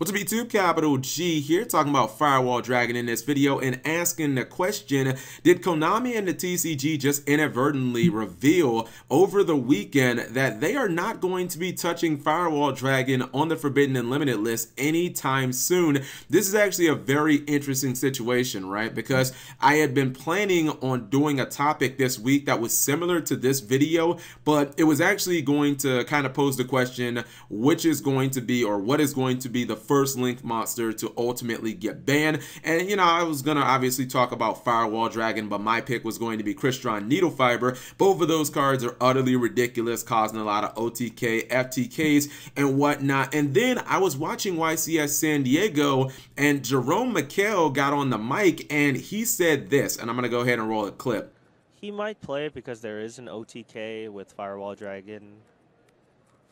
What's up YouTube, Capital G here, talking about Firewall Dragon in this video and asking the question, did Konami and the TCG just inadvertently reveal over the weekend that they are not going to be touching Firewall Dragon on the Forbidden and Limited list anytime soon? This is actually a very interesting situation, right? Because I had been planning on doing a topic this week that was similar to this video, but it was actually going to kind of pose the question, which is going to be, or what is going to be the first Link monster to ultimately get banned. And you know, I was gonna obviously talk about Firewall Dragon, but my pick was going to be Crystron Needle Fiber. Both of those cards are utterly ridiculous, causing a lot of OTK, FTKs, and whatnot. And then I was watching YCS San Diego, and Jerome Mikkel got on the mic, and he said this, and I'm gonna go ahead and roll a clip. He might play it because there is an OTK with Firewall Dragon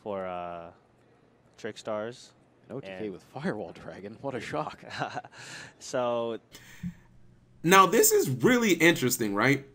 for Trick Stars. An OTK with Firewall Dragon? What a shock. So now this is really interesting, right?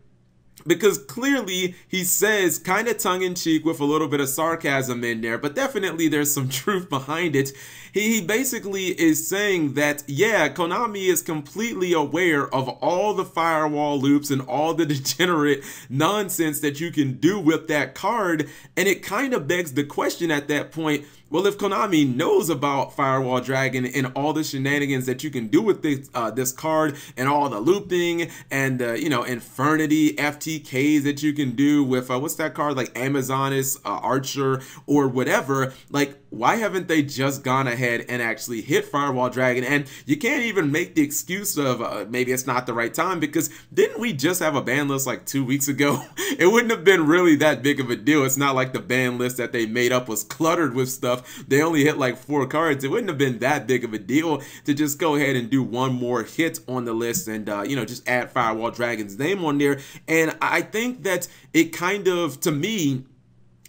Because clearly he says, kind of tongue-in-cheek with a little bit of sarcasm in there, but definitely there's some truth behind it. He basically is saying that, yeah, Konami is completely aware of all the firewall loops and all the degenerate nonsense that you can do with that card, and it kind of begs the question at that point, well, if Konami knows about Firewall Dragon and all the shenanigans that you can do with this card and all the looping and you know, Infernity FTKs that you can do with what's that card, like Amazonis Archer or whatever, like why haven't they just gone ahead and actually hit Firewall Dragon? And you can't even make the excuse of maybe it's not the right time, because didn't we just have a ban list like 2 weeks ago? It wouldn't have been really that big of a deal. It's not like the ban list that they made up was cluttered with stuff. They only hit like 4 cards. It wouldn't have been that big of a deal to just go ahead and do one more hit on the list and you know, just add Firewall Dragon's name on there. And I think that it kind of, to me,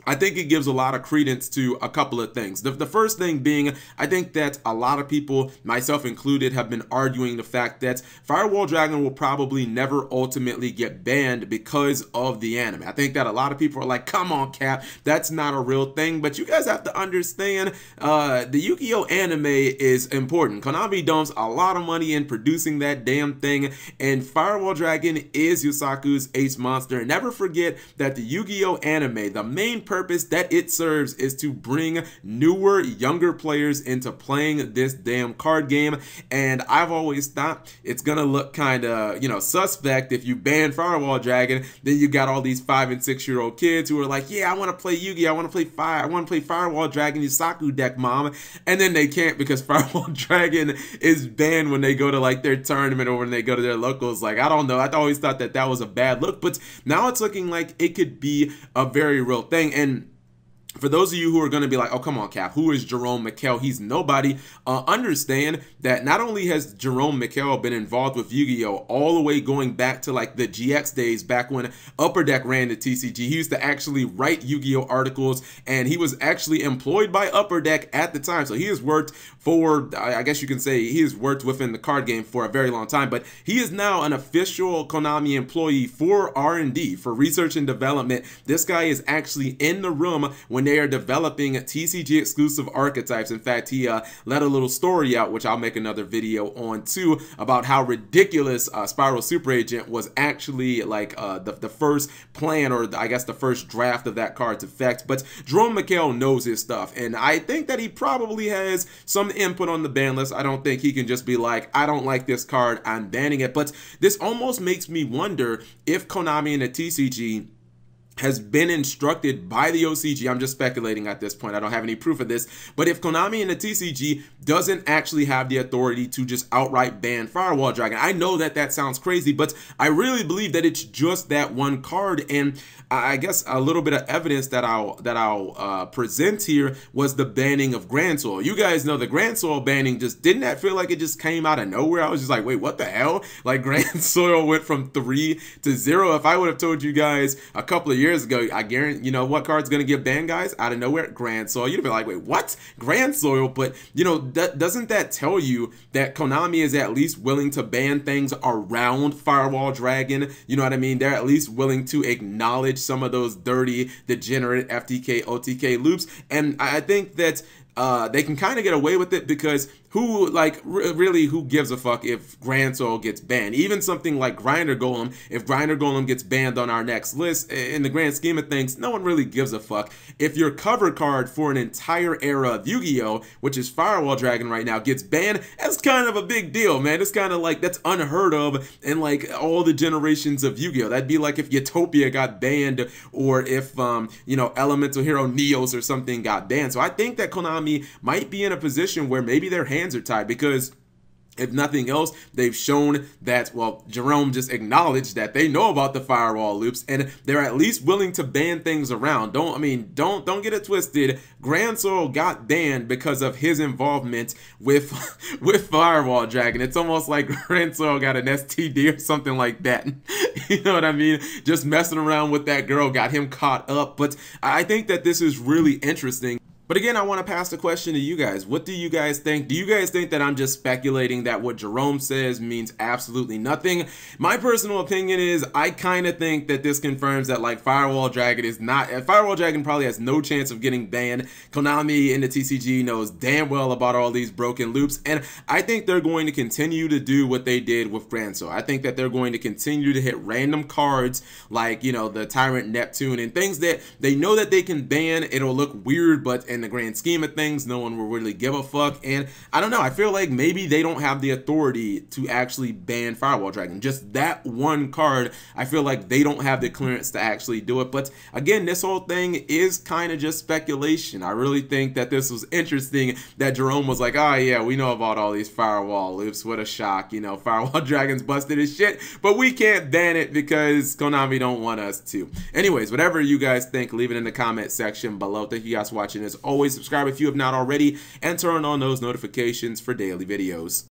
I think it gives a lot of credence to a couple of things. The first thing being, I think that a lot of people, myself included, have been arguing the fact that Firewall Dragon will probably never ultimately get banned because of the anime. I think that a lot of people are like, come on, Cap, that's not a real thing. But you guys have to understand, the Yu-Gi-Oh anime is important. Konami dumps a lot of money in producing that damn thing, and Firewall Dragon is Yusaku's ace monster. And never forget that the Yu-Gi-Oh anime, the main purpose that it serves is to bring newer, younger players into playing this damn card game. And I've always thought it's gonna look kind of, you know, suspect if you ban Firewall Dragon. Then you got all these 5- and 6-year-old kids who are like, yeah, I want to play Yu-Gi-Oh, I want to play Firewall Dragon Yusaku deck, mom. And then they can't because Firewall Dragon is banned when they go to like their tournament or when they go to their locals. Like, I don't know, I always thought that that was a bad look, but now it's looking like it could be a very real thing. And for those of you who are going to be like, oh, come on, Cap, who is Jerome Mikkel? He's nobody. Understand that not only has Jerome Mikkel been involved with Yu-Gi-Oh! All the way going back to like the GX days, back when Upper Deck ran the TCG. He used to actually write Yu-Gi-Oh! Articles, and he was actually employed by Upper Deck at the time. So he has worked for, I guess you can say, he has worked within the card game for a very long time, but he is now an official Konami employee for R&D, for research and development. This guy is actually in the room when they are developing TCG exclusive archetypes. In fact, he let a little story out, which I'll make another video on too, about how ridiculous Spiral Super Agent was actually like the first plan, or I guess the first draft of that card's effect. But Jerome Mikkel knows his stuff, and I think that he probably has some input on the ban list. I don't think he can just be like, I don't like this card, I'm banning it. But this almost makes me wonder if Konami and the TCG has been instructed by the OCG. I'm just speculating at this point. I don't have any proof of this. But if Konami and the TCG doesn't actually have the authority to just outright ban Firewall Dragon, I know that that sounds crazy, but I really believe that it's just that one card. And I guess a little bit of evidence that I'll present here was the banning of Grand Soil. You guys know the Grand Soil banning, just didn't that feel like it just came out of nowhere? I was just like, wait, what the hell? Like, Grand Soil went from 3 to 0. If I would have told you guys a couple of years ago, I guarantee, you know what card's gonna get banned, guys? Out of nowhere, Grand Soil. You'd be like, wait, what? Grand Soil? But you know, doesn't that tell you that Konami is at least willing to ban things around Firewall Dragon? You know what I mean? They're at least willing to acknowledge some of those dirty, degenerate FTK, OTK loops. And I think that they can kind of get away with it because really who gives a fuck if Grand Soul gets banned? Even something like Grinder Golem, if Grinder Golem gets banned on our next list, in the grand scheme of things, no one really gives a fuck. If your cover card for an entire era of Yu-Gi-Oh, which is Firewall Dragon right now, gets banned, that's kind of a big deal, man. It's kind of like, that's unheard of in like all the generations of Yu-Gi-Oh. That'd be like if Utopia got banned, or if you know, Elemental Hero Neos or something got banned. So I think that Konami might be in a position where maybe their hands are tied, because if nothing else, they've shown that, well, Jerome just acknowledged that they know about the firewall loops, and they're at least willing to ban things around. Don't get it twisted. Grand Soul got banned because of his involvement with Firewall Dragon. It's almost like Grand Soul got an STD or something like that. You know what I mean? Just messing around with that girl got him caught up. But I think that this is really interesting. But again, I want to pass the question to you guys. What do you guys think? Do you guys think that I'm just speculating that what Jerome says means absolutely nothing? My personal opinion is I kind of think that this confirms that like Firewall Dragon is not, Firewall Dragon probably has no chance of getting banned. Konami and the TCG knows damn well about all these broken loops, and I think they're going to continue to do what they did with Grand Soul. I think that they're going to continue to hit random cards like, you know, the Tyrant Neptune and things that they know that they can ban. It'll look weird, but in the grand scheme of things, no one will really give a fuck. And I don't know, I feel like maybe they don't have the authority to actually ban Firewall Dragon. Just that one card, I feel like they don't have the clearance to actually do it. But again, this whole thing is kind of just speculation. I really think that this was interesting that Jerome was like, oh yeah, we know about all these firewall loops. What a shock. You know, Firewall Dragon's busted his shit, but we can't ban it because Konami don't want us to. Anyways, whatever you guys think, leave it in the comment section below. Thank you guys for watching. As always, subscribe if you have not already, and turn on those notifications for daily videos.